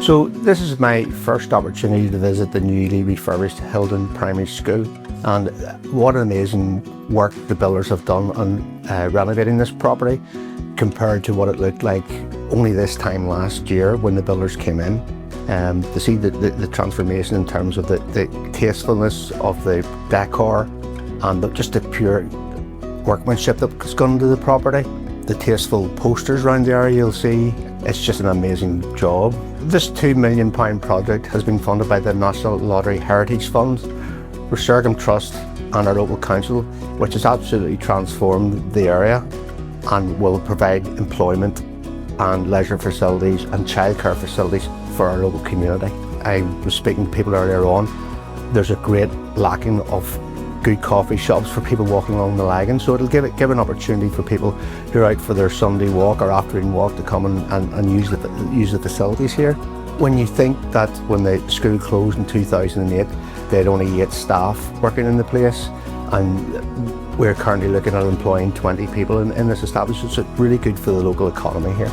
So this is my first opportunity to visit the newly refurbished Hilden Primary School, and what an amazing work the builders have done on renovating this property compared to what it looked like only this time last year when the builders came in. To see the transformation in terms of the tastefulness of the decor and just the pure workmanship that's gone into the property. The tasteful posters around the area you'll see, it's just an amazing job. This £2 million project has been funded by the National Lottery Heritage Fund, Resurgam Trust and our local council, which has absolutely transformed the area and will provide employment and leisure facilities and childcare facilities for our local community. I was speaking to people earlier on, there's a great lacking of good coffee shops for people walking along the lagoon, so it'll give an opportunity for people who are out for their Sunday walk or afternoon walk to come and use the facilities here. When you think that when the school closed in 2008, they had only 8 staff working in the place, and we're currently looking at employing 20 people in this establishment, so it's really good for the local economy here.